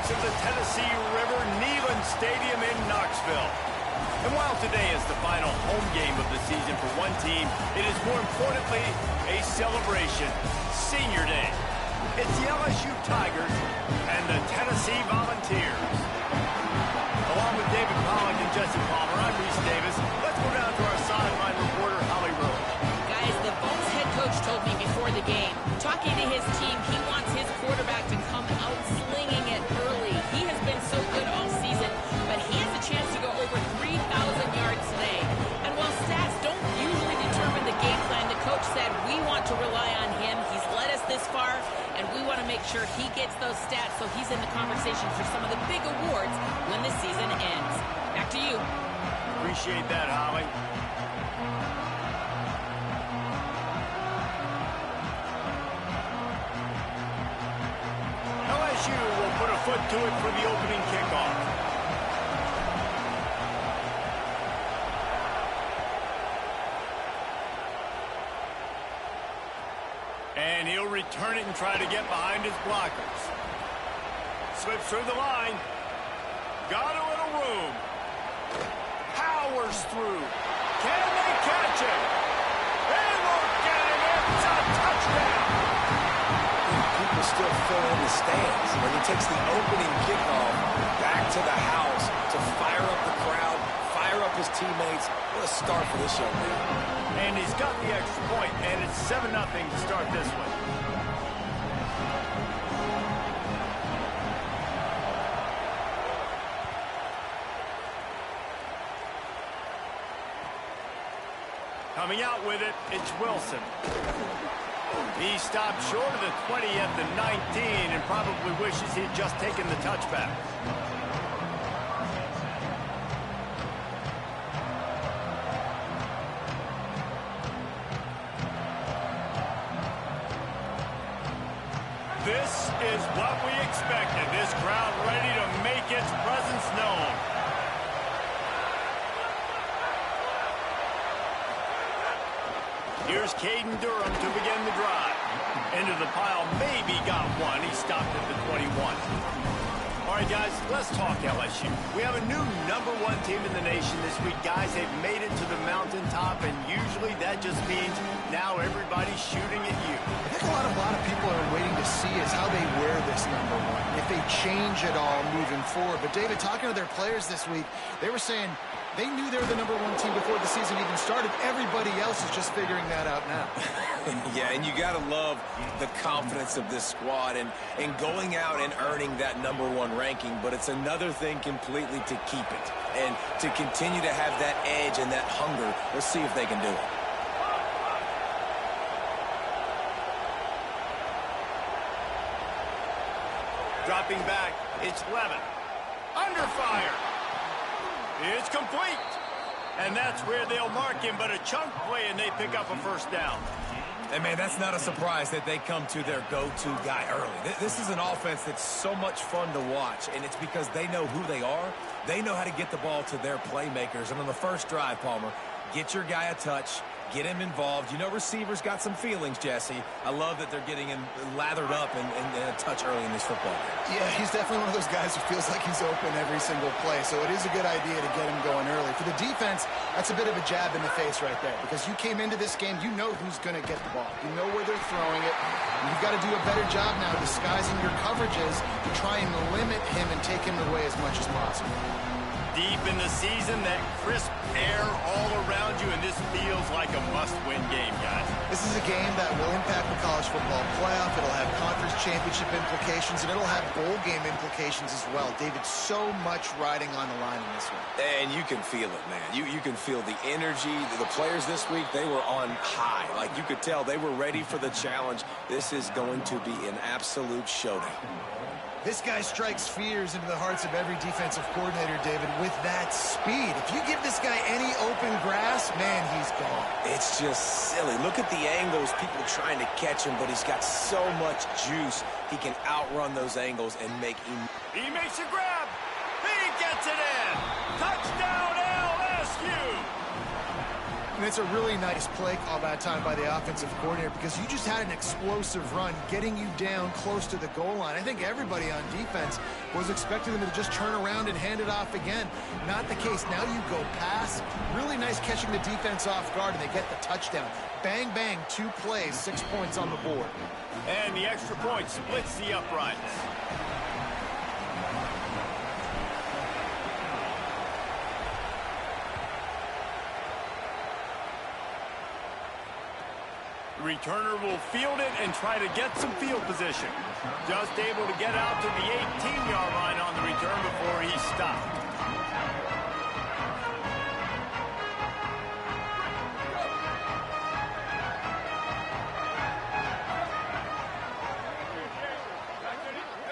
banks of the Tennessee River, Neyland Stadium in Knoxville. And while today is the final home game of the season for one team, it is more importantly a celebration, Senior Day. It's the LSU Tigers and the Tennessee Volunteers. Along with David Pollack and Jesse Palmer, I'm Reese Davis. Let's go down to our sideline reporter, Holly Rowe. Guys, the Vols head coach told me before the game, talking to his team, he wants his quarterback to come out slinging it early. He has been so good all season, but he has a chance to go over 3,000 yards today. And while stats don't usually determine the game plan, the coach said we want to rely on him. He's led us this far, and we want to make sure he gets those stats so he's in the conversation for some of the big awards when the season ends. Back to you. Appreciate that, Holly. LSU will put a foot to it for the opening kickoff. And he'll return it and try to get behind his blockers. Slips through the line. Got a little room. Powers through. Can they catch him? They won't get him. It's a touchdown. People still fill in the stands when he takes the opening kickoff back to the house to fire up the crowd, fire up his teammates. What a start for this young man. And he's got the extra point, and it's 7-0 to start this one. Coming out with it, it's Wilson. He stopped short of the 20 at the 19 and probably wishes he'd just taken the touchback. This is what we expected. This crowd ready to make its presence known. Here's Caden Durham to begin the drive. Into the pile, maybe got one. He stopped at the 21. All right, guys, let's talk LSU. We have a new #1 team in the nation this week. Guys, they've made it to the mountaintop, and usually that just means now everybody's shooting at you. I think a lot of people are waiting to see is how they wear this #1, if they change it all moving forward. But, David, talking to their players this week, they were saying they knew they were the #1 team before the season even started. Everybody else is just figuring that out now. Yeah, and you got to love the confidence of this squad and going out and earning that #1 ranking. But it's another thing completely to keep it and to continue to have that edge and that hunger. Let's see if they can do it. Dropping back, it's Levin. Under fire. It's complete. And that's where they'll mark him, but a chunk play, and they pick up a first down. And, man, that's not a surprise that they come to their go-to guy early. This is an offense that's so much fun to watch, and it's because they know who they are. They know how to get the ball to their playmakers. And on the first drive, Palmer, get your guy a touch, get him involved. You know receivers got some feelings, Jesse. I love that they're getting him lathered up and a touch early in this football game. Yeah, he's definitely one of those guys who feels like he's open every single play, so it is a good idea to get him going early. For the defense, that's a bit of a jab in the face right there, because you came into this game, you know who's going to get the ball. You know where they're throwing it, and you've got to do a better job now disguising your coverages to try and limit him and take him away as much as possible. Deep in the season, that crisp air all around you, and this feels like a must-win game, guys. This is a game that will impact the college football playoff. It'll have conference championship implications, and it'll have bowl game implications as well. David, so much riding on the line in this one. And you can feel it, man. You can feel the energy. The players this week, they were on high. Like, you could tell they were ready for the challenge. This is going to be an absolute showdown. This guy strikes fears into the hearts of every defensive coordinator, David, with that speed. If you give this guy any open grass, man, he's gone. It's just silly. Look at the angles, people trying to catch him, but he's got so much juice. He can outrun those angles and make him. He makes a grab. He gets it in. Touchdown, LSU. And it's a really nice play call that time by the offensive coordinator because you just had an explosive run getting you down close to the goal line. I think everybody on defense was expecting them to just turn around and hand it off again. Not the case. Now you go pass. Really nice catching the defense off guard, and they get the touchdown. Bang, bang, 2 plays, 6 points on the board. And the extra point splits the uprights. The returner will field it and try to get some field position. Just able to get out to the 18-yard line on the return before he stopped.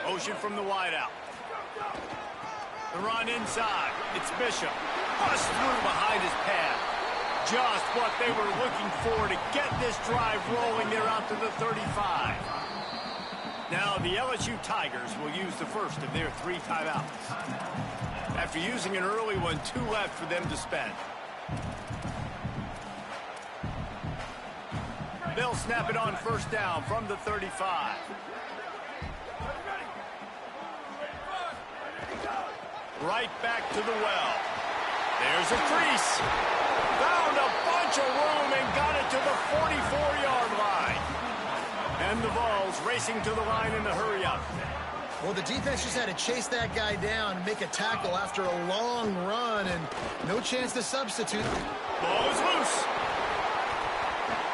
Motion from the wideout. The run inside. It's Bishop. Bust through behind his pad. Just what they were looking for to get this drive rolling there out to the 35. Now the LSU Tigers will use the first of their 3 timeouts. After using an early one, 2 left for them to spend. They'll snap it on first down from the 35. Right back to the well. There's a crease. Found a bunch of room and got it to the 44-yard line. And the Vols racing to the line in the hurry-up. Well, the defense just had to chase that guy down and make a tackle after a long run, and no chance to substitute. Ball is loose.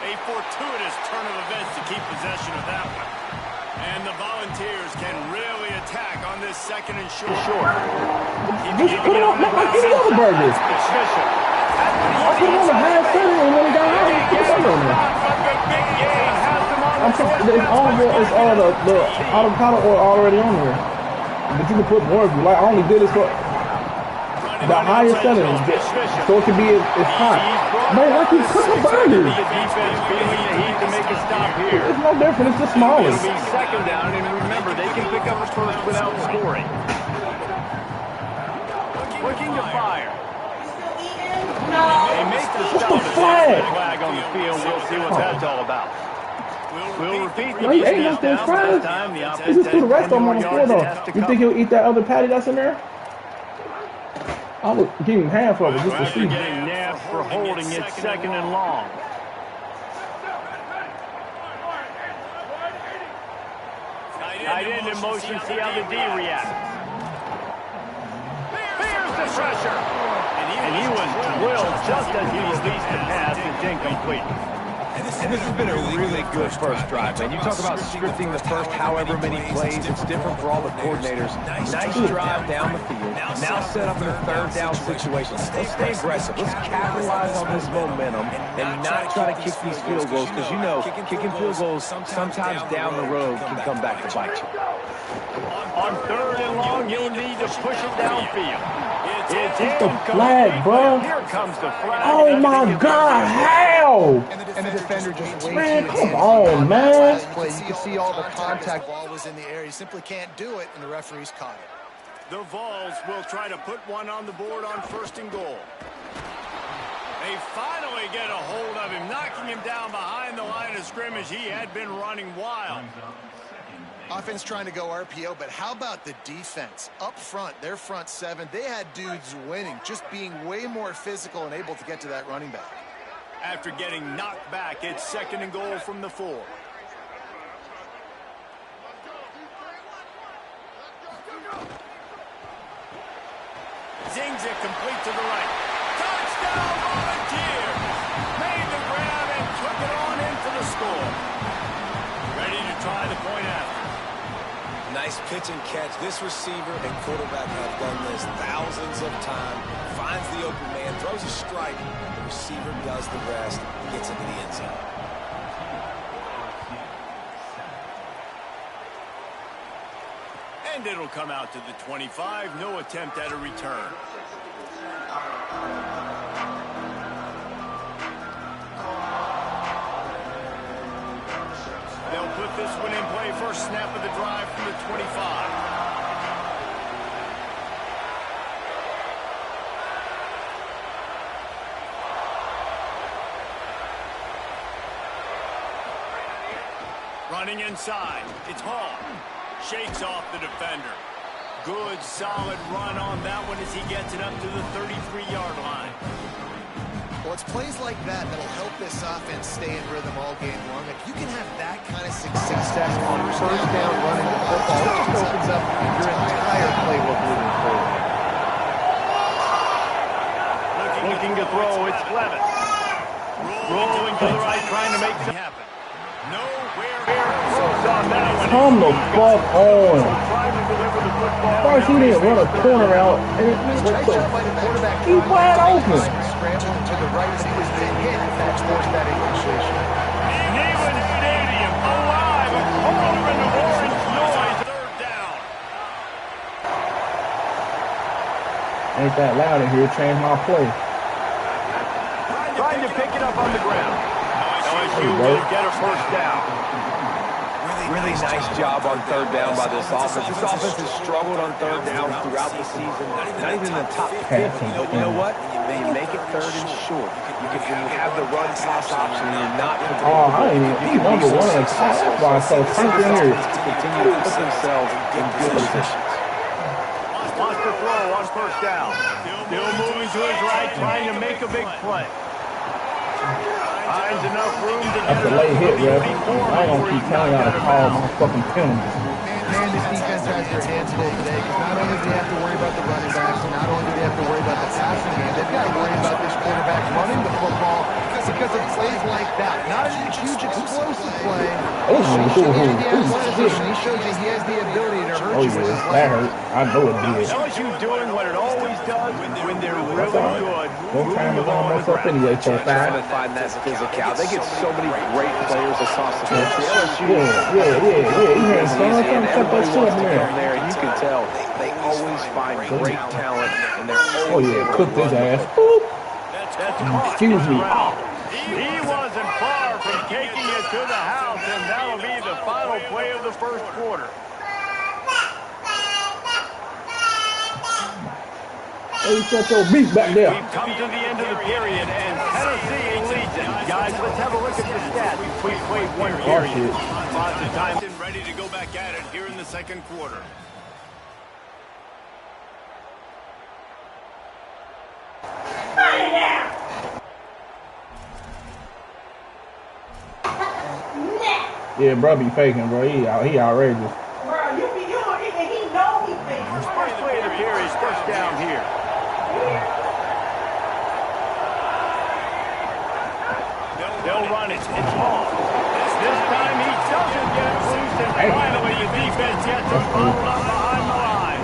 A fortuitous turn of events to keep possession of that one. And the Volunteers can really attack on this second and short. Just put it on the burgers. I put it on the half center and when it got out, put it on there. It's all the avocado oil already on there. But you can put more if you like. I only did this for the higher setting, so it can be as hot. Man, like you cook the burgers. It's no different. It's the smallest. It'll be second down, and remember, they can pick up a first without scoring. Looking to fire. They make the stop. Flag on the field. We'll see what that's all about. We'll repeat the this time. He just threw the rest of them on the floor, though. You think he'll eat that other patty that's in there? I would give him half of it just to see. Getting nabbed for holding it second and long. Tight end in motion, see how the D reacts. Here's the pressure. And he was drilled just as he released the pass. It's incomplete. And this has been a really good first drive, man. You talk about scripting the first however many plays. It's different for all the coordinators. Nice drive down the field. Now set up in a third down situation. Let's stay aggressive. Let's capitalize on this momentum and not try to kick these field goals because, you know, kicking field goals sometimes down the road can come back to bite you. On third and long, you'll need to push it downfield. It's the flag, bro. Here comes the flag. Oh, my God. How? And the defender just way Man, too come on, man. You can see all the contact. The ball was in the air. He simply can't do it, and the referee's caught it. The Vols will try to put one on the board on first and goal. They finally get a hold of him, knocking him down behind the line of scrimmage. He had been running wild. Offense trying to go RPO, but how about the defense? Up front, their front 7, they had dudes winning, just being way more physical and able to get to that running back. After getting knocked back, it's second and goal from the 4. Zings it complete to the right. Touchdown, Volunteers! Made the grab and took it on in for the score. Ready to try the point after. Nice pitch and catch. This receiver and quarterback have done this thousands of times. Finds the open man, throws a strike. The receiver does the rest, gets into the end zone. And it'll come out to the 25. No attempt at a return. They'll put this one in play. First snap of the drive from the 25. Running inside. It's Hall. Shakes off the defender. Good, solid run on that one as he gets it up to the 33-yard line. Well, it's plays like that that'll help this offense stay in rhythm all game long. If you can have that kind of success on first down running the football, it just opens up your entire playbook moving forward. Looking to throw, it's Levis. Rolling to the right, trying to make it happen. Nowhere close on that one. Come the fuck on. First he didn't run a corner out, and he wide open. Scrambling to the right as he was being hit, that forced that incompletion. Neyland Stadium alive, all over the orange noise. Third down. Ain't that loud in here, change my play. Trying to pick it up on the ground. LSU will get a first down. Really nice job on third down by this offense. This offense has struggled on third down throughout the season. Not even in the top 50. But you know what? When you make it third and short, when you have the run-pass option and you're not he's number one. That's why it's so funky in here. Continue to put themselves in good positions. Wants to throw on first down. Still moving to his right, trying to make a big play. Finds enough room to get That's a late hit, Rev. I ain't gonna keep telling y'all to call my fucking penalties. Man, this defense has their hands full today because not only do they have to worry about the running backs, and not only do they have to worry about the passing game, they've got to worry about this quarterback running the football because of plays like that. Not a huge explosive play. He shows you he has the ability to hurt you with his that hurt. I know it did. LSU doing what it always does when they're really good. Don't try to mess up anyway so fast. Trying to find that physical. They get so many great players across the country. LSU there, you can tell they always find great talent, and they're always cook this ass. Excuse me. He wasn't far from taking it to the house, and that'll be the final play of the first quarter. Hey, shut your beat back there. We've come to the end of the period, and Tennessee leads it. Guys, let's have a look at the stats. We played one period. Lots of time and ready to go back at it here in the second quarter. Yeah, bro, be faking, bro. He outrageous. Bro, he know he faking. First play of the period is first down here. They'll run it. It's Hall. This time he doesn't get it loose, and finally the defense gets him bottled up behind the line.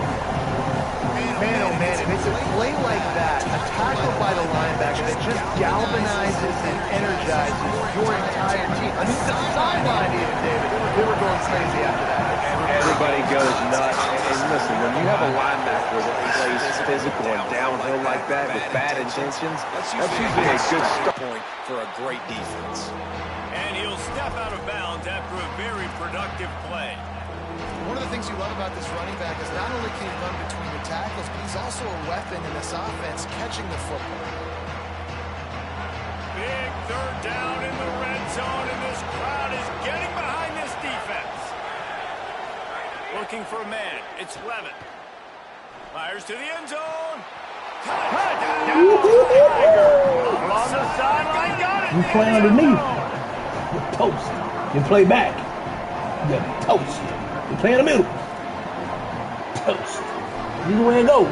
Man, oh man, if it's a play like that, a tackle by the linebacker that just galvanizes and energizes your entire team. I mean, the sideline even, David, they were going crazy after that. Everybody goes nuts. And listen, when you have a linebacker that plays physical and downhill like that with bad intentions, that's usually a good start point for a great defense. And he'll step out of bounds after a very productive play. One of the things you love about this running back is not only can he run between the tackles, but he's also a weapon in this offense catching the football. Big third down in the red zone, and this crowd is getting behind this defense. Looking for a man. It's Levin. Fires to the end zone. Touchdown! Along the sideline, got it. You play underneath. You're toast. You play back. You're toast. You play in the middle. Toast. You where it go.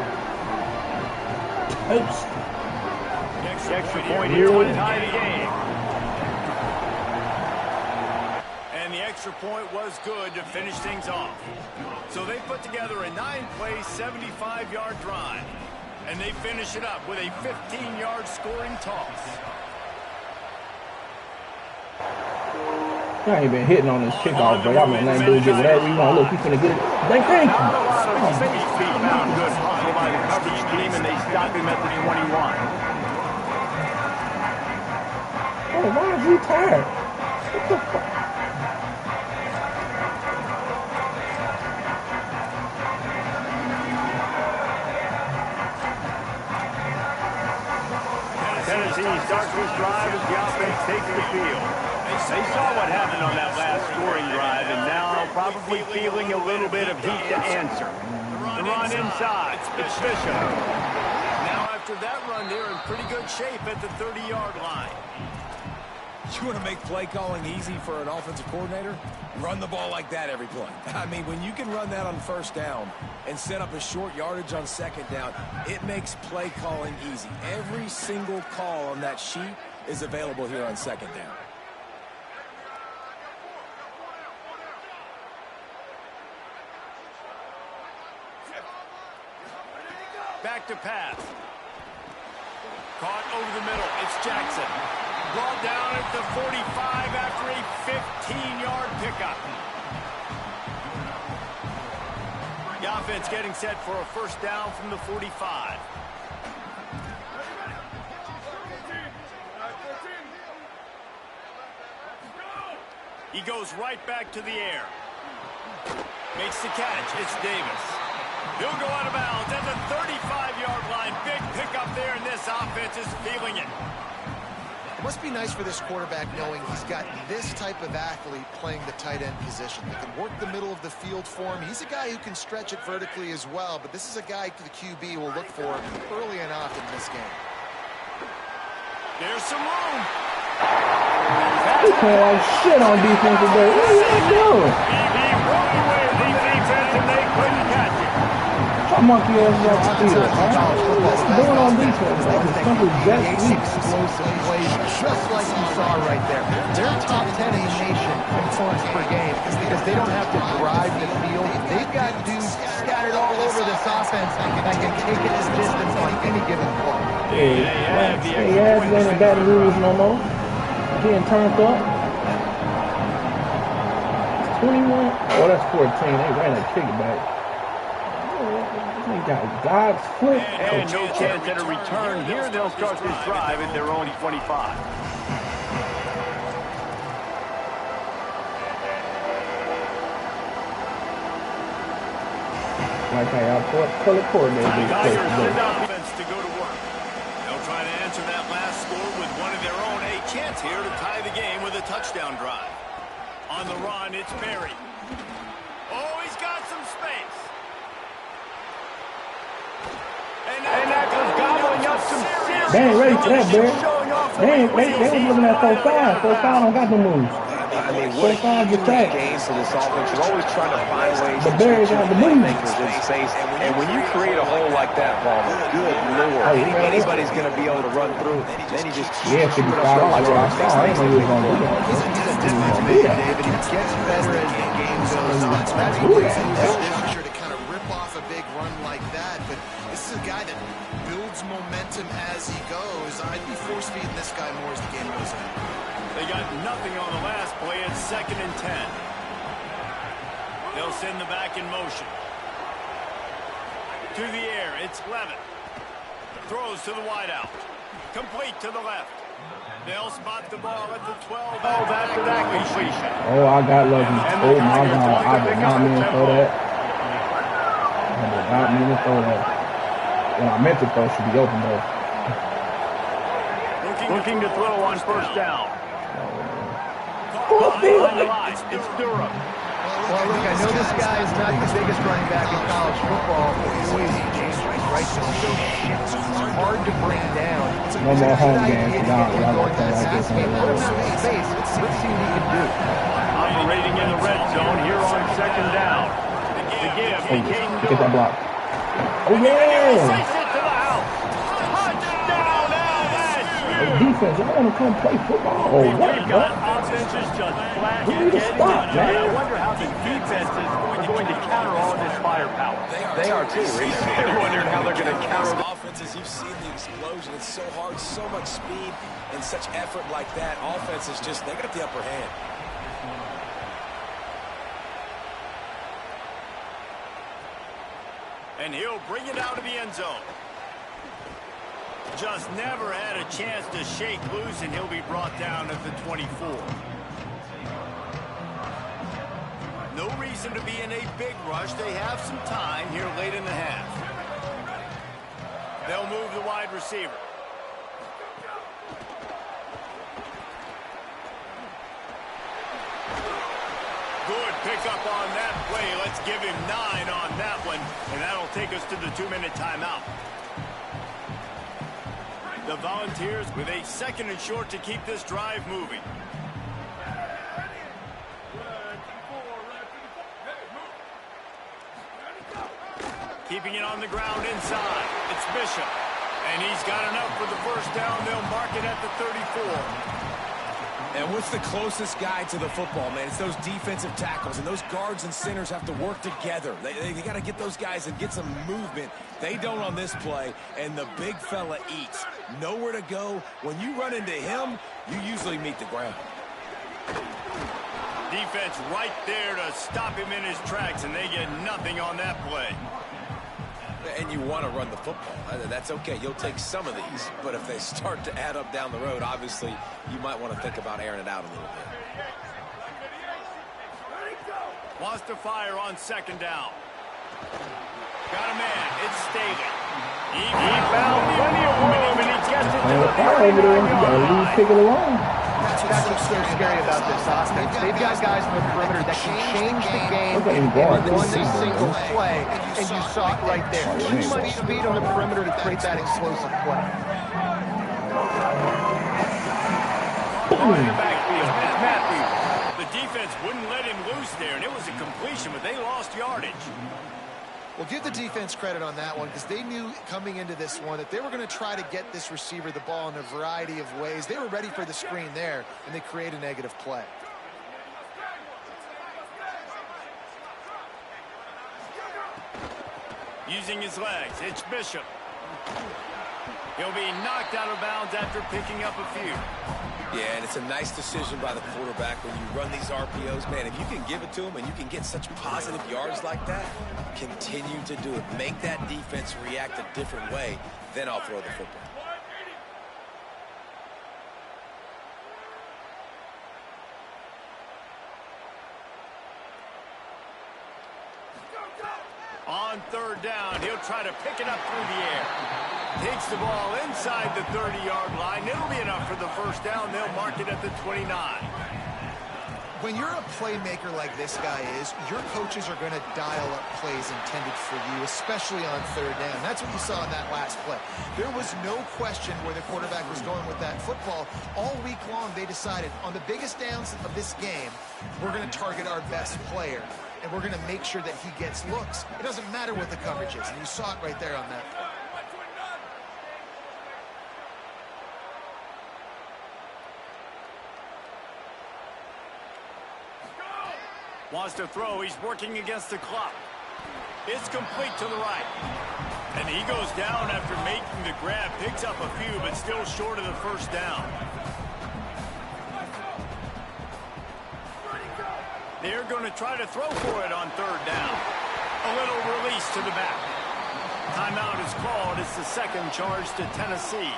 Toast. Next extra point here would tie the game. And the extra point was good to finish things off. So they put together a 9-play, 75-yard drive. And they finish it up with a 15-yard scoring toss. I ain't been hitting on this kickoff, but I'm gonna do get whatever you want. Look, he's gonna get it. Thank you. Feet found good hustle by the coverage team, and they stop him at the 21. Oh, why is he tired? What the fuck? Tennessee starts this drive as the offense takes the field. They saw what happened on that last scoring drive, and now probably feeling a little bit of heat to answer. The run inside. It's Bishop. Now after that run, they're in pretty good shape at the 30-yard line. You want to make play calling easy for an offensive coordinator? Run the ball like that every play. I mean, when you can run that on first down and set up a short yardage on second down, it makes play calling easy. Every single call on that sheet is available here on second down. Back to pass. Caught over the middle. It's Jackson. Brought down at the 45 after a 15-yard pickup. The offense getting set for a first down from the 45. He goes right back to the air. Makes the catch. It's Davis. He'll go out of bounds at the 35-yard line. Big pickup there, and this offense is feeling it. It must be nice for this quarterback knowing he's got this type of athlete playing the tight end position. They can work the middle of the field for him. He's a guy who can stretch it vertically as well, but this is a guy the QB will look for early and often in this game. There's some room. He's playing like shit on defense today. What are you doing? He broke away from the defense, and they couldn't catch it. Try monkey ass off the field, man. What's he doing on defense, man? It's simple jet sweep. Explosive plays, just like you saw right there. They're top 10 in the nation in points per game because they don't have to drive the field. They've got dudes scattered all over this offense that can take it the distance on any given play. Hey, ass ain't in Baton Rouge no more. Getting turned up. 21. Oh, that's 14. They ran that kickback. They got God's foot. And no chance at a return. Here they'll start this drive at their own 25. Like how y'all color coordinated this place today. Offense to go to work. They'll try to answer that last score with one of their own. A chance here to tie the game with a touchdown drive. On the run, it's Berry. Oh, he's got some space. And that goes gobbling up some serious. They ain't ready for that, Barry. They was looking at 4-5. 4-5 don't got no moves. I mean, what a huge game for this offense. You're always trying to find ways to Barry's got the moves. makers in space. And when you create a hole like that, Palmer, good Lord, anybody's going to be able to run through. Then you just Yeah, 55. I like what I saw. I ain't know you was going to do that. He's a distance maker, David. He gets better as the game goes on. So that's Good good. signature to kind of rip off a big run like that, but this is a guy that builds momentum as he goes. I'd be force-feeding this guy more as the game goes on. They got nothing on the last play. It's 2nd and 10. They'll send the back in motion. To the air, it's Levitt. Throws to the wideout. Complete to the left. They'll spot the ball at the 12. After that completion. Oh, I got lucky. Oh, my God. I did not mean to throw that. I did not mean to throw that. When I meant to throw, should be open, though. Looking to throw on first down. It's Durham. Well, look, I know this guy is not the biggest running back in college football, but boy, is he dangerous, right? He's hard to bring down. No more home games. Y'all Going got that like this. space. Let's see what he can do. Operating in the red zone here on 2nd down. The give. Get that block. Oh, yeah. Defense, y'all want to come play football or what, We've got offenses just flat we need to stop, man. I wonder how the defenses are going to counter all this firepower. They are too, Reese. They're wondering how they're going to counter. Offenses, you've seen the explosion. It's so hard, so much speed, and such effort like that. Offenses just, they got the upper hand. And he'll bring it out of the end zone. Just never had a chance to shake loose, and he'll be brought down at the 24. No reason to be in a big rush. They have some time here late in the half. They'll move the wide receiver. pick up on that play. Let's give him 9 on that one, and that'll take us to the 2-minute timeout. The Volunteers with a 2nd and short to keep this drive moving. Keeping it on the ground inside. It's Bishop. And he's got enough for the first down. They'll mark it at the 34. And what's the closest guy to the football, man? It's those defensive tackles, and those guards and centers have to work together. They got to get those guys and get some movement. They don't on this play, and the big fella eats. Nowhere to go. When you run into him, you usually meet the ground. Defense right there to stop him in his tracks, and they get nothing on that play. And you want to run the football. That's okay. You'll take some of these. But if they start to add up down the road, obviously, you might want to think about airing it out a little bit. Wants to fire on 2nd down. Got a man. It's Staley. He found plenty of room, and he gets it to the 39-yard line. That's what's so scary about this offense. They've got guys on the perimeter that can change the game in one single play, and you saw it right there. Too much speed on the perimeter to create that explosive play. The defense wouldn't let him loose there, and it was a completion, but they lost yardage. Well, give the defense credit on that one because they knew coming into this one that they were going to try to get this receiver the ball in a variety of ways. They were ready for the screen there, and they create a negative play. Using his legs, it's Bishop. He'll be knocked out of bounds after picking up a few. Yeah, and it's a nice decision by the quarterback when you run these RPOs. Man, if you can give it to him and you can get such positive yards like that, continue to do it. Make that defense react a different way, then I'll throw the football. On 3rd down, he'll try to pick it up through the air. Takes the ball inside the 30-yard line. It'll be enough for the first down. They'll mark it at the 29. When you're a playmaker like this guy is, your coaches are going to dial up plays intended for you, especially on 3rd down. That's what you saw in that last play. There was no question where the quarterback was going with that football. All week long, they decided on the biggest downs of this game, we're going to target our best player, and we're going to make sure that he gets looks. It doesn't matter what the coverage is, and you saw it right there on that play. Wants to throw. He's working against the clock. It's complete to the right. And he goes down after making the grab. Picks up a few, but still short of the first down. They're going to try to throw for it on 3rd down. A little release to the back. Timeout is called. It's the 2nd charge to Tennessee.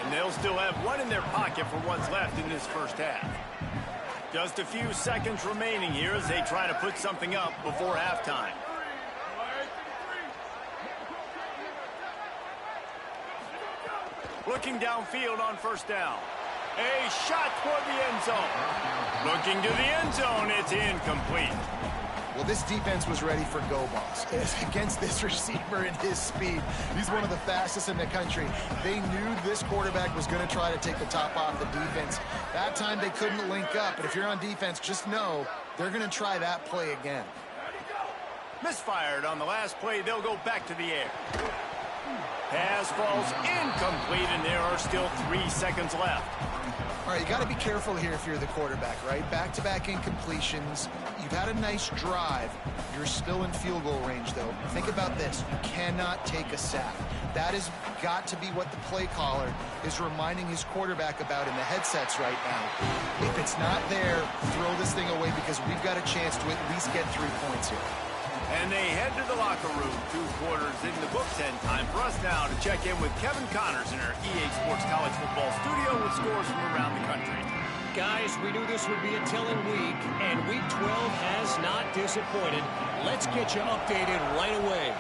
And they'll still have one in their pocket for what's left in this first half. Just a few seconds remaining here as they try to put something up before halftime. Looking downfield on 1st down. A shot toward the end zone. Looking to the end zone. It's incomplete. Well, this defense was ready for go balls against this receiver and his speed. He's one of the fastest in the country. They knew this quarterback was going to try to take the top off the defense. That time they couldn't link up, but if you're on defense, just know they're going to try that play again. Misfired on the last play. They'll go back to the air. Pass falls incomplete, and there are still 3 seconds left. All right, you got to be careful here if you're the quarterback, right? Back-to-back incompletions. You've had a nice drive. You're still in field goal range, though. Think about this. You cannot take a sack. That has got to be what the play caller is reminding his quarterback about in the headsets right now. If it's not there, throw this thing away because we've got a chance to at least get 3 points here. And they head to the locker room. 2 quarters in the books, and time for us now to check in with Kevin Connors in our EA Sports College Football studio with scores from around the country. Guys, we knew this would be a telling week, and Week 12 has not disappointed. Let's get you updated right away.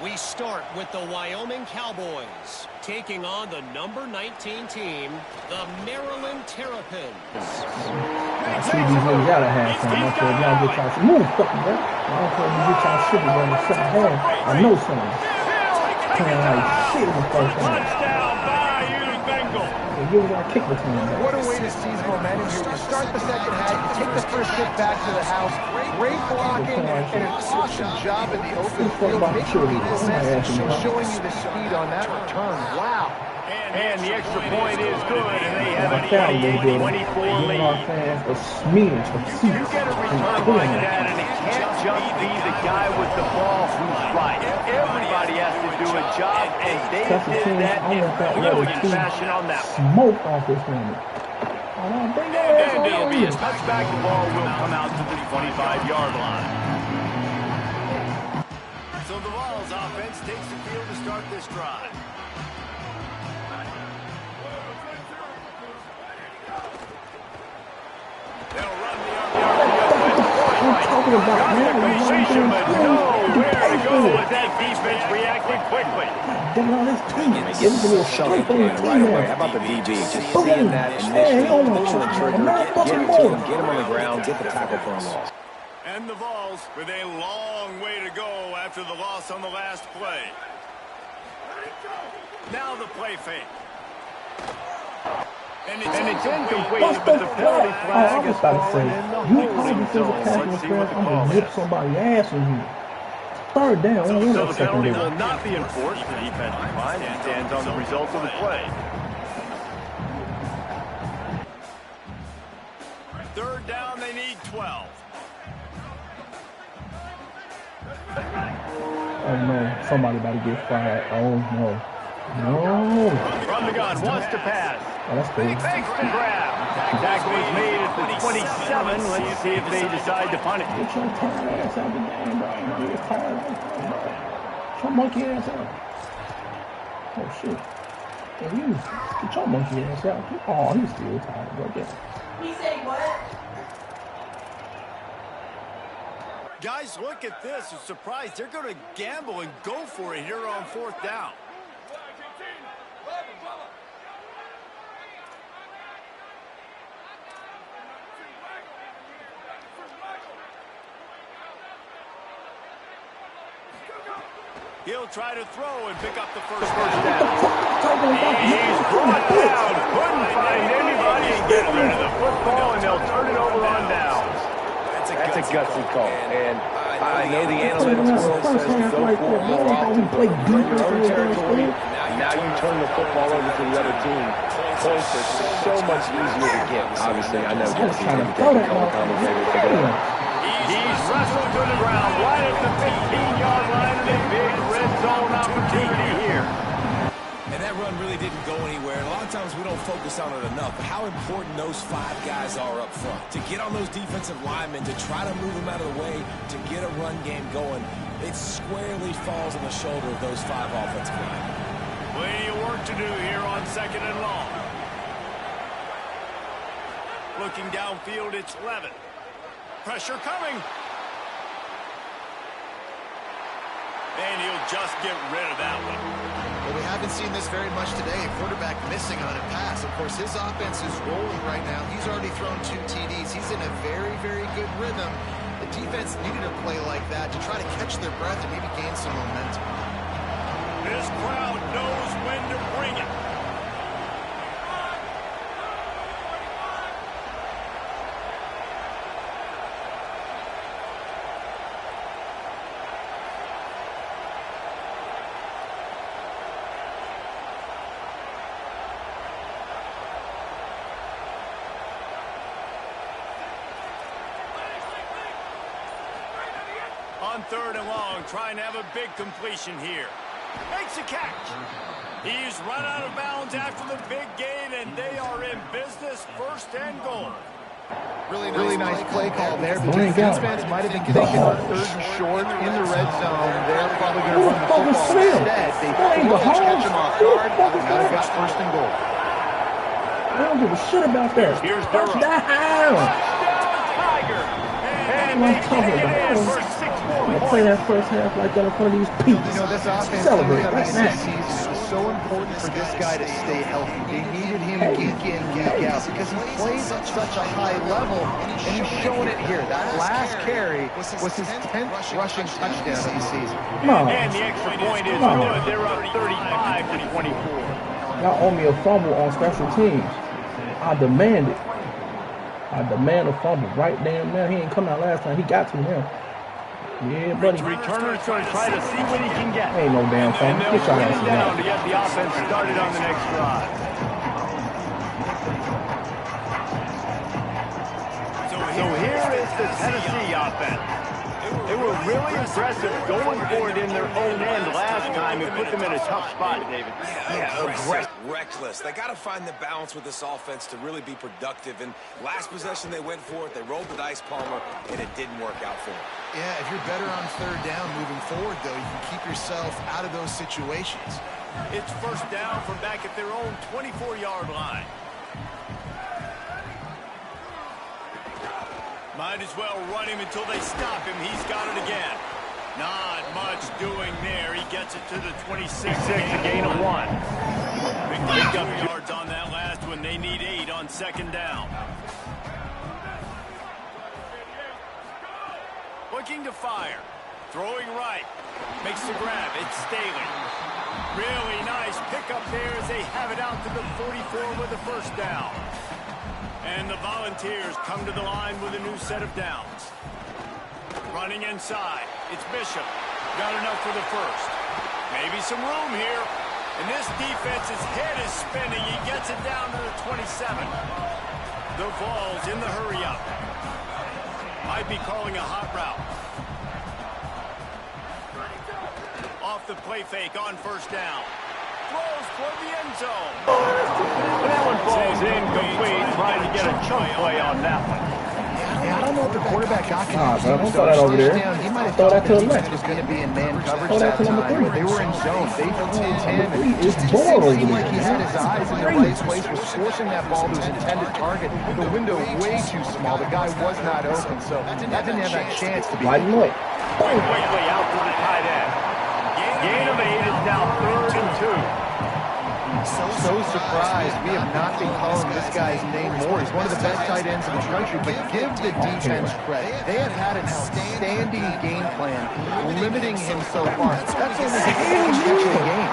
We start with the Wyoming Cowboys, taking on the number 19 team, the Maryland Terrapins. I see these niggas out of halftime. I said, y'all get y'all shit. Move, fucking bro. I don't care if you get y'all shit together in the second half. I know something. Playing like shit in the first half. Touchdown, Bayou Bengals. They give us our kick return back. What a way to seize momentum here. You start the second half, you take the first trip back to the house, great blocking, and an awesome job in the open field. Making the message and showing you the speed on that return. Wow. And the extra point is good, and they have I found a them good. 24 Giving our lead. fans a smears of You seats. get a return like that, and it can't just be the guy with the ball who's right. Everybody has to do a job, and they did that in brilliant fashion on that one. Smoke off this one. And it'll be a touchback. The ball will come out to the 25-yard line. So the Vols offense takes the field to start this drive. They'll run the I'm talking about, man. Position, but nowhere to go as that defense reacted quickly. Damn, all this team. Give me a straight from the Right team. away. How about the DB? Just seeing that initially, pulling the trigger, get it to him, get him on the ground, get the tackle for a loss. And the Vols with a long way to go after the loss on the last play. Now the play fake. And it's incomplete, but the penalty flag is falling in the holding zone. Let's see what the call is. Whip somebody's ass in here. Third down. So the penalty will not be enforced. The defensive line stands on the results of the play. Third down, they need 12. Oh no, somebody about to get fired. Oh no. No. From the gun, wants to pass. Oh, that's cool. Fakes the grab. Tackle is made at the 27. Let's see if they decide to punt it. Get your tired ass out of the game, bro. Get tired ass out. Get your monkey ass out. Oh shit. Hey, you. Get your monkey ass out. Oh, he's still tired, bro. Yeah. He said what? Guys, look at this. I'm surprised. They're going to gamble and go for it here on fourth down. He'll try to throw and pick up the first down. He's brought down. Couldn't find anybody and get rid of the football, and they'll turn it over on downs. That's a gutsy call. And I know the analytics world says to go for it more often, but from your own territory, now you turn the football over to the other team. Points are so much easier to get. Obviously, I know Jesse's going to be taking color commentators for that. He's wrestled to the ground right at the 15-yard line, and a big red zone opportunity here. And that run really didn't go anywhere. And a lot of times we don't focus on it enough, but how important those five guys are up front. To get on those defensive linemen, to try to move them out of the way, to get a run game going, it squarely falls on the shoulder of those five offensive linemen. Plenty of work to do here on second and long. Looking downfield, it's Levin. Pressure coming. And he'll just get rid of that one. Well, we haven't seen this very much today. Quarterback missing on a pass. Of course, his offense is rolling right now. He's already thrown 2 TDs. He's in a very, very good rhythm. The defense needed a play like that to try to catch their breath and maybe gain some momentum. This crowd knows when to bring it. On third and long, trying to have a big completion here. Makes a catch. He's run out of bounds after the big gain, and they are in business, first and goal. Really nice play call there because defense might have been thinking on third and short in the red zone. They're probably going to run the football instead. They catch them off guard. Now they've got first and goal. I don't give a shit about that. Here's Durham. Touchdown! Tiger. And What they I'm talking get it in about. for 6 more Play points. that first half like that in front of these people. You know, this offense Celebrate coming right into this now. season, it was so important for this guy to stay healthy. They needed him week in, week out, because he plays at such a high level, and he's showing it here. That last carry was his 10th rushing touchdown of the season. And the extra point is good. They're up 35-24. Y'all owe me a fumble on special teams. I demand it. I demand a fumble right damn now. He ain't come out last time. He got to him. Yeah, buddy. Returner's going to try to see what he can get. Ain't no damn And fumble. they'll Get your bring ass it down down. to get the offense started on the next drive. So here is the Tennessee offense. They were really impressive going for it in their own end last time and put them in a tough spot, David. Yeah, aggressive, reckless. They got to find the balance with this offense to really be productive. And last possession they went for it. They rolled the dice, Palmer, and it didn't work out for them. Yeah, if you're better on third down moving forward, though, you can keep yourself out of those situations. It's first down from back at their own 24-yard line. Might as well run him until they stop him. He's got it again. Not much doing there. He gets it to the 26. A gain of 1. Picked up yards on that last one. They need 8 on second down. Looking to fire. Throwing right. Makes the grab. It's Staley. Really nice pickup there as they have it out to the 44 with the first down. And the Volunteers come to the line with a new set of downs. Running inside. It's Bishop. Got enough for the first. Maybe some room here. And this defense's head is spinning. He gets it down to the 27. The Vols in the hurry up. Might be calling a hot route. Off the play fake on first down. Throws toward the end zone. That one falls incomplete. Trying to get a chunk play on that one. Yeah, I don't know if the quarterback got confused. Don't throw that over there. He might have Throw thought that to the defense left. was going to be in man coverage Throw that that to number time. 3. They were in zone. They pinned him. And It's it just ball over didn't seem there. like he had his eyes in the right place. Was forcing that ball to his intended target. The window way too small. The guy was not open, so that didn't have that chance to be. Light him up. Quickly out to the tight end. Gain of 8 is now 3rd and 2. So surprised. We have not been calling this guy's name more. He's one of the best tight ends in the country, but give the defense credit. They have had an outstanding game plan, limiting him so far. That's only the second catch of the game.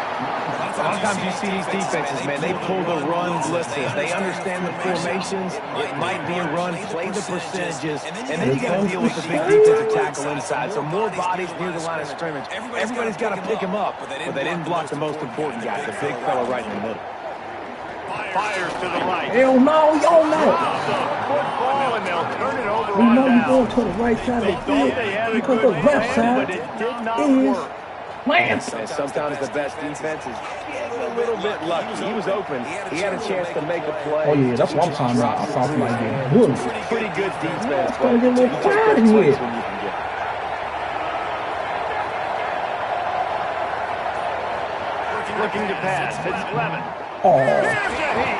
A lot of times you see these defenses, man, they pull the run blitzes. They understand the formations. It might be a run, play the percentages, and then you got to deal with the big defensive tackle inside. So more bodies near the line of scrimmage. Everybody's got to pick him up, but they didn't block the most important guy, the big fella right in the middle. Fires to the right. Hell no, y'all know. Football, and they'll turn it over We on know you down. going to the right side of the field because the left But side it did not is work. Lance. And sometimes the best defense is getting a little bit lucky. He was open. He had a chance to make a play. Oh, yeah, that's what I'm talking about. I saw somebody get good. Pretty good defense. It's going to get a little quiet in here. Looking to pass. It's Clement. Oh, Here's a heat.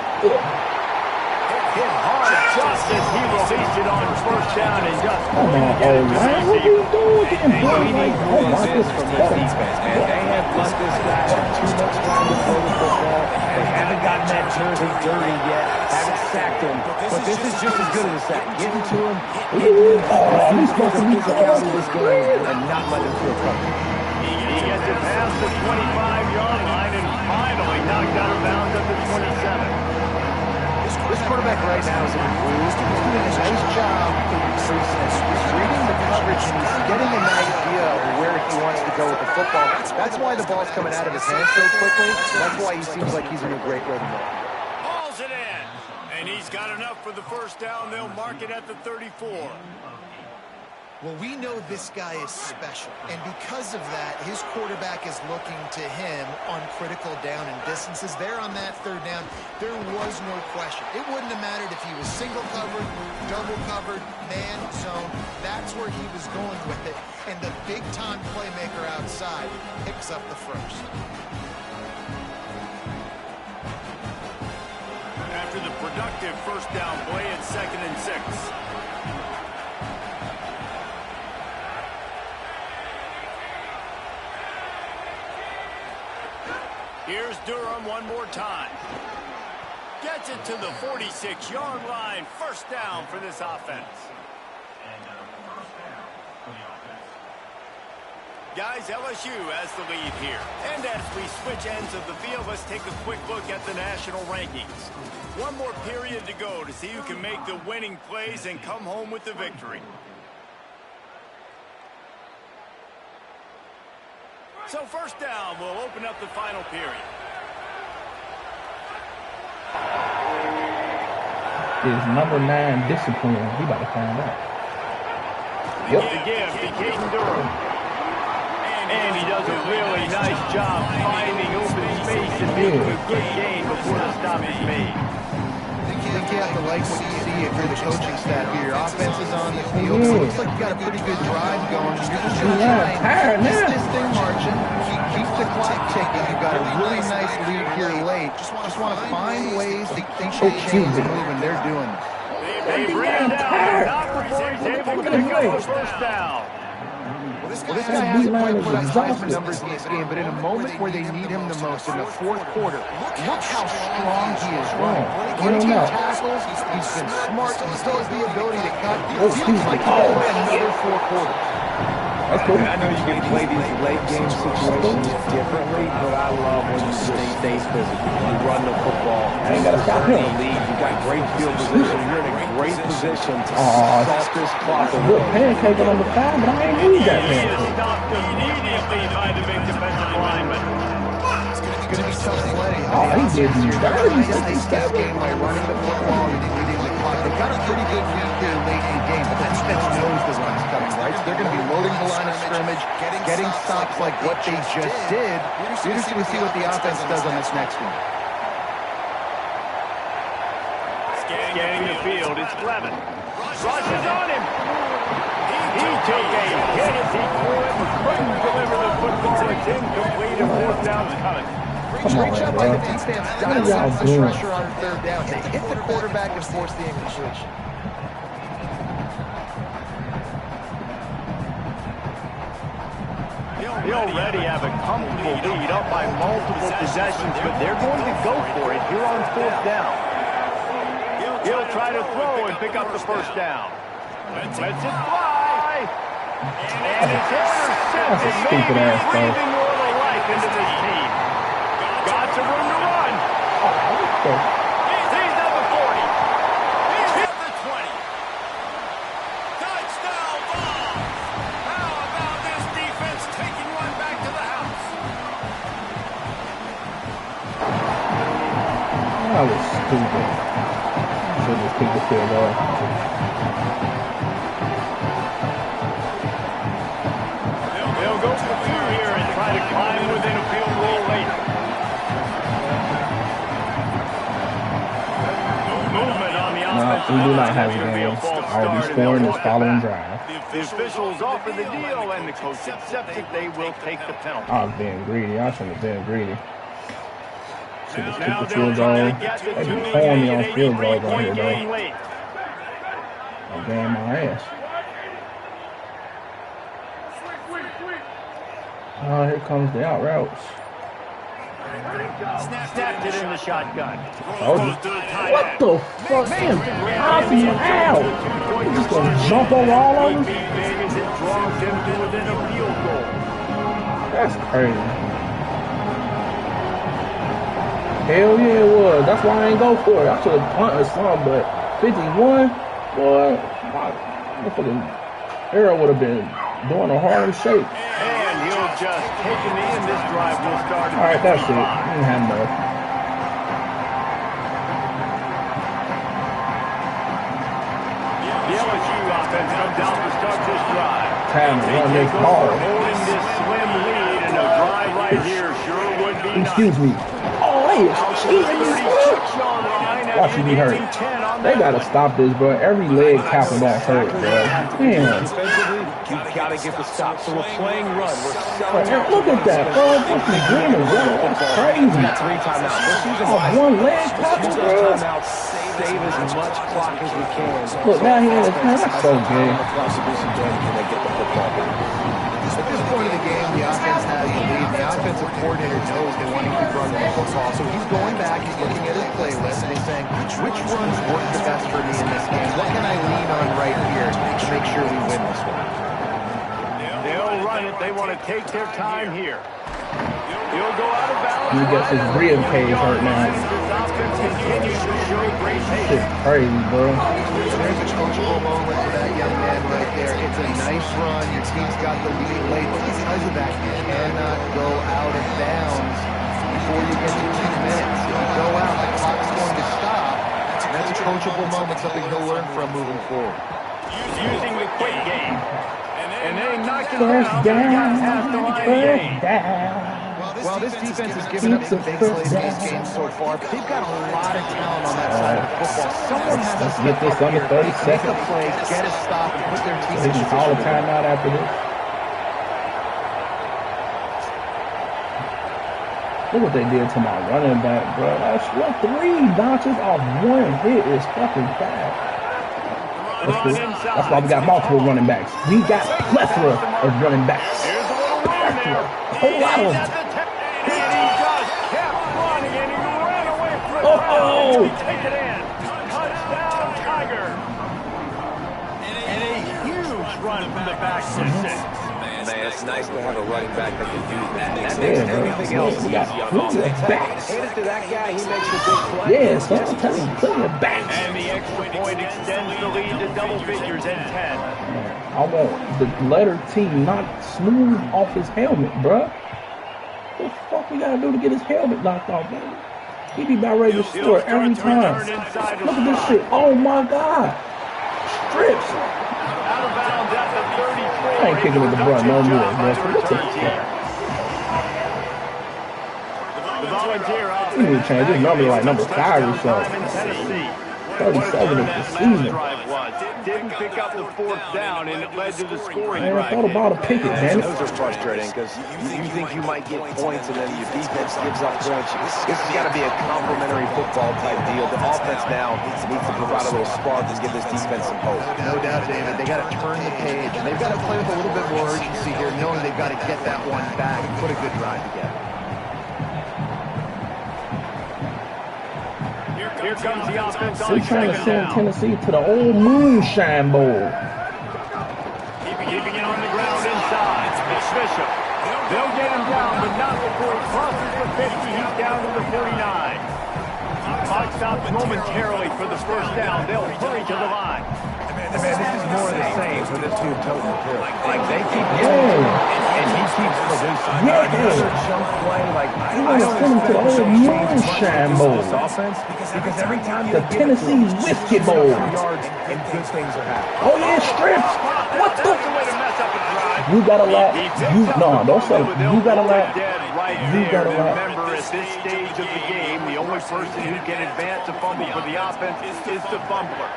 Hit hard just as he released it on first down and just come on, get it to the man. What are receiver. you doing? Getting blown like, oh my This from this goodness. defense, man. They have let this guy have too much time to throw the football. They haven't gotten that jersey dirty yet. Haven't sacked him. But this is just as good as a sack. Getting to him, hitting him, He's supposed to be out of this game and not let him feel comfortable. He gets it past the 25-yard line and finally knocked out of bounds at the 27. This quarterback right now is in the groove. He's doing a nice job. He's reading the coverage and he's getting an idea of where he wants to go with the football. That's why the ball's coming out of his hands so quickly. That's why he seems like he's in a great rhythm. Hauls it in. And he's got enough for the first down. They'll mark it at the 34. Well, we know this guy is special, and because of that, his quarterback is looking to him on critical down and distances. There on that third down, there was no question. It wouldn't have mattered if he was single covered, double covered, man, zone. That's where he was going with it, and the big-time playmaker outside picks up the first. After the productive first down play, it's 2nd and 6. Here's Durham one more time. Gets it to the 46-yard line. First down for this offense. Guys, LSU has the lead here. And as we switch ends of the field, let's take a quick look at the national rankings. One more period to go to see who can make the winning plays and come home with the victory. So first down will open up the final period. Is number 9 discipline? He about to find out. Yep. The give to Caden Durham. And he does a really nice job finding open space and making a good gain before the stop is made. I think you have to like what you see if you're the coaching staff here. Your offense is on the field. So it looks like you got a pretty good drive going. You're just trying to keep this thing marching. Keep the clock ticking. You've got a really nice lead here late. Just want to find ways to keep the chains moving. They're doing it. They bring him down. Not before he's able to pick up the first down. Well, this guy hasn't quite put up Heisman numbers in this game, but in a moment where they need him the most, in the fourth quarter, look how strong he is running. 14 tackles, he's been smart, he still has the ability to cut. It feels like he can play another 4 quarters. That's cool. I know you can play these late game situations differently, but I love when you just stay physical. You run the football. I ain't got to stop him. You got great field position. You're in a great position to stop this clock away. Good pancake on the side, but I ain't need that pancake. Stopped immediately by the big defensive lineman. It's going to be tough sledding. Oh, he did you dirty. They step game by running the football and leading the clock. They've got a pretty good lead here late in the game, but the defense knows the run's coming, right? So they're going to be loading the line of scrimmage, getting stops like what they just did. We're just going to see what the offense does on this next one. Scanning the field, it's Levin. Rush is on him. He took a hit as he threw it and couldn't deliver the football. It's incomplete and fourth down's coming. Reach up by the defense, dials the pressure on third down. They hit the quarterback and force the incompletion. They already have a comfortable lead up by multiple possessions, but they're going to go for it here on fourth down. He'll try to throw and pick up the first down. Lets it fly. And it's intercepted. Maybe breathing more of life into this team. Got some room to run. He's at the 40. He's at the 20. Touchdown ball. How about this defense taking one back to the house? That was stupid. Should just kick the field goal. They'll go for 2 here and try to climb within a field goal late. Movement on the offense. No, we do not have a game. I'll be scoring this following drive. The officials offer the deal, and the coach accepts it. They will take the penalty. I was being greedy. I shouldn't have been greedy. Should just kick the field goal. They be pouring me on field goals on here, though. I'm getting my ass. Oh, here comes the out routes. Snapped it in the shotgun. What the fuck, man? How's he out? He's just gonna jump over all of them? That's crazy. Hell yeah, it was. That's why I ain't go for it. I should have punted or something, but 51, boy, my fucking arrow would have been doing a hard shake. And he'll just take him in. This drive will start. All right, that's it. You ain't had enough. The LSU offense comes out to start this drive. Time to run this ball. Holding this slim lead, and a drive right here sure would be nice. Excuse me. Oh, they is cheating this one. Watch you be hurt. They gotta stop this, bro. Every leg tackle don't hurt, bro. Damn. You've got to get the stop. So we're playing run. We're selling. Look at that, bro. Fucking green and yellow. That's crazy. 3 timeouts. Oh, one leg tackle, bro. Save as much clock as we can. Look, now he is. Man, that's so good. They get the football. At this point of the game, the offense has the lead. The offensive coordinator knows they want to keep running the football, so he's going back, he's looking at his playlist, and he's saying, which runs work the best for me in this game? What can I lean on right here to make sure we win this one? They'll run it. They want to take their time here. He'll go out of bounds. He gets his rib cage hurt now. Shit crazy, bro. There's a coachable moment for that young man right there. It's a nice run. Your team's got the lead late, but because of that, you cannot go out of bounds before you get to 2 minutes. If you go out, the clock's going to stop. That's a coachable moment, something he'll learn from moving forward. Using the quick game. And they knocked him First down. down. Well, this defense has given up some big plays in these games so far, but they've got a lot of talent on that side of the football. Someone has to get this under 30 make seconds. a play, get a stop, and put their team They in can call a position. timeout after this. Look what they did to my running back, bro. That's 3 notches off 1 hit is fucking bad. That's why we got multiple running backs. We got plethora of running backs. Plethora. A whole lot of them. Oh! Take it in. Touchdown, Tiger. And a huge run from the back to 6. Man, it's nice to have a running back that can do that. That Yeah, makes bro. everything else We easy got on plenty of offense. backs. Hand it to that guy, he makes a big play. Yeah, so I'm telling you, plenty of backs. And the extra point extends the lead to double figures at 10. I want the letter T knocked smooth off his helmet, bruh. What the fuck we gotta do to get his helmet knocked off, man? He be about ready to score every time. Look at this shit. Oh my God. Strips. Out of bounds at the 34. I ain't kicking with the bruh no more, bro. What the fuck? The Volunteer offense. We need to change this number to like number 5 or so. 37 of the season. It didn't pick up the 4th down, and it led to the scoring Man, I drive. thought about a pick it, man. Those are frustrating because you think you might get points and then your defense gives up points. This has got to be a complimentary football type deal. The offense now needs to provide a little spark and give this defense some hope. No doubt, David. They got to turn the page and they've got to play with a little bit more urgency here, knowing they've got to get that one back and put a good drive together. Here comes the offense We're on trying to 2nd send down. Tennessee to the old Moonshine Bowl. Keeping it on the ground inside. It's Bishop. They'll get him down, but not before he crosses the 50. He's down to the 49. Clock stops momentarily for the 1st down. They'll hurry to the line. Man, this is more of the same for this dude, Toten, too. Like, they keep Yeah. and he keeps producing. Yeah. Another jump play, like, We want to send him to the old Moonshine Bowl. this offense, because every time you The get Tennessee Whiskey Bowl. yards and good things are happening. Oh yeah, strips. What the? That's the way to mess up a drive. You gotta let. You no, don't say. But You gotta they'll let. put it dead right You there. gotta let. Remember, at this stage of the game, the only person who can advance a fumble for the offense is the fumbler.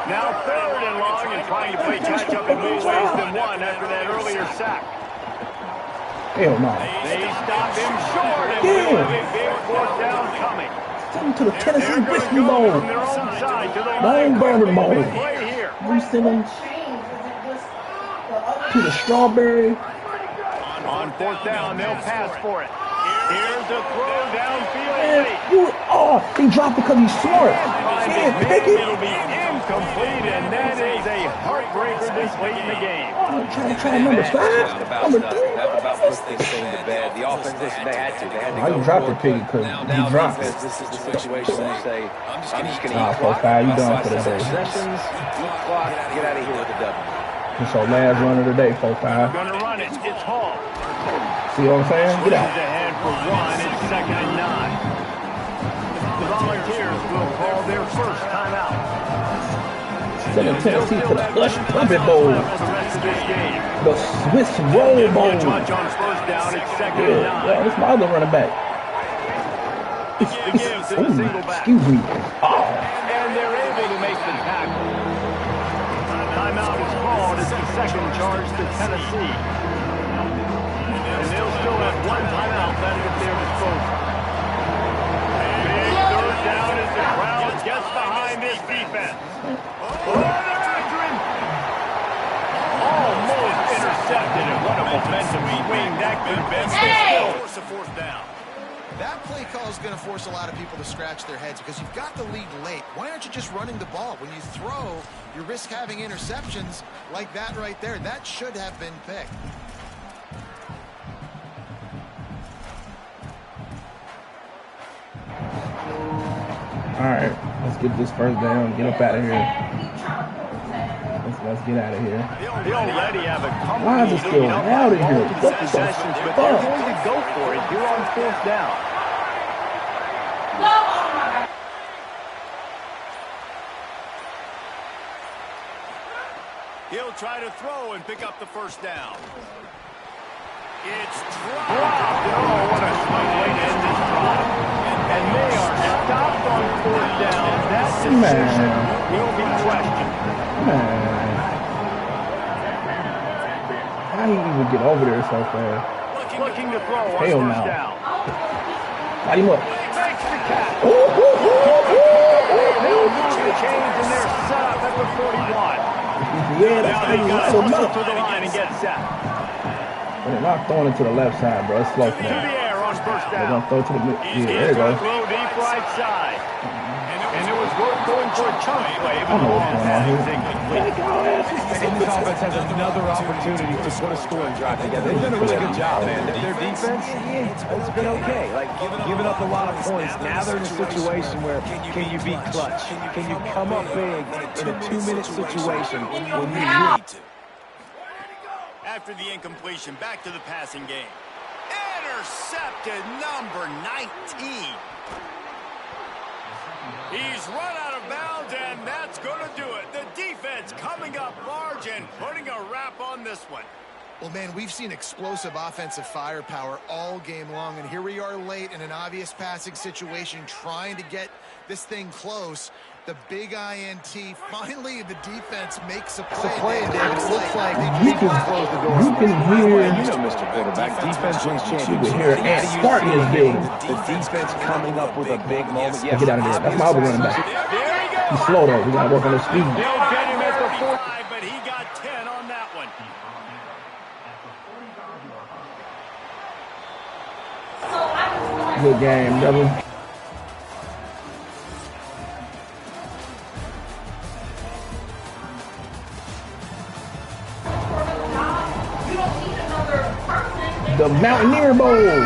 Now 3rd and long and trying to play catch-up in more ways than one after that earlier sack. Hell no. They stop him short, and Yeah. we have a big 4th down coming. Send him to the Tennessee They're going to Whiskey go Bowl. from their own side to the Lone Bourbon Bowl. Big play here. We send him to the Strawberry. On 4th down, they'll pass for it. Here's a throw downfield Man, late. he dropped because he's smart. Yeah, pick it. It'll be incomplete, and that is a heartbreaker this late in the game. I'm trying to try number 5. Number 3. That's about put this thing to bed. The offense, listen, they had to. Why you dropped it, Piggy? Because he dropped it. This is the situation where you say, I'm just going to Nah, eat clock. 4-5, you done for the day. Possessions, eat clock, get out of here with the W. It's our last run of the day, 4-5. Gonna run it. It's Hall. See what I'm saying? Get He's out. ahead for 1. It's 2nd and 9. The Volunteers will call their first timeout. Sending Tennessee to the Hush Puppet Bowl. The rest of this game. The Swiss Roll Bowl. Touch on 1st down. It's 2nd and 9. Yeah, this is my other running back. Excuse me. Oh. And they're able to make the tackle. Timeout is called. It's the 2nd charge to Tennessee. And they'll still have 1 timeout left at their disposal. Big 3rd down as the crowd gets behind this defense. Oh, they're after him. Almost intercepted, and what a momentum call is going to force a lot of people to scratch their heads because you've got the lead late. Why aren't you just running the ball? When you throw, you risk having interceptions like that right there. That should have been picked. All right, let's get this first down. Get up out of here. Let's get out of here. They already have a comfortable Why is it still loud in here? multiple possessions, but they're going to go for it here on 4th down. He'll try to throw and pick up the first down. It's dropped. Oh, what a slight way to end this drive. And they are stopped on 4th down. That decision will be questioned. How do you even get over there so fast? Looking to throw on Hell 1st no. down. Light him up. Makes the catch. They'll move the chains and they're set up at the 41. Yeah, that's Now they've got to how hustle to the line and get set. they're not throwing it to the left side, bro. It's slow for To the them. air on 1st They're down. gonna throw it to the mid. He's Yeah, there you going go. to throw deep right side. And it was worth going for a chunk play. I don't know what's going on here. And this offense has another opportunity to put a scoring drive together. They've done a really good job, man. Their defense, it's been okay. Like, giving up a lot of points. Now they're in a situation where can you be clutch? Can you come up big in a 2-minute situation when you need to? After the incompletion, back to the passing game. Intercepted, number 19. He's run out of bounds, and that's going to do it. The defense coming up large and putting a wrap on this one. Well, man, we've seen explosive offensive firepower all game long, and here we are late in an obvious passing situation trying to get this thing close. The big INT. Finally, the defense makes a play. It's a play, David. It looks like You they can close the door. you can hear, You know, Mr. Quarterback, defense wins you championships. can hear Ant Spartan is big. The defense coming up with a big moment. Yes, Get out of there. That's my other running back. There he goes. He's slow though. We gotta work on his speed. They'll get him at the 45, but he got 10 on that one. Good game, brother. The Mountaineer Bowl.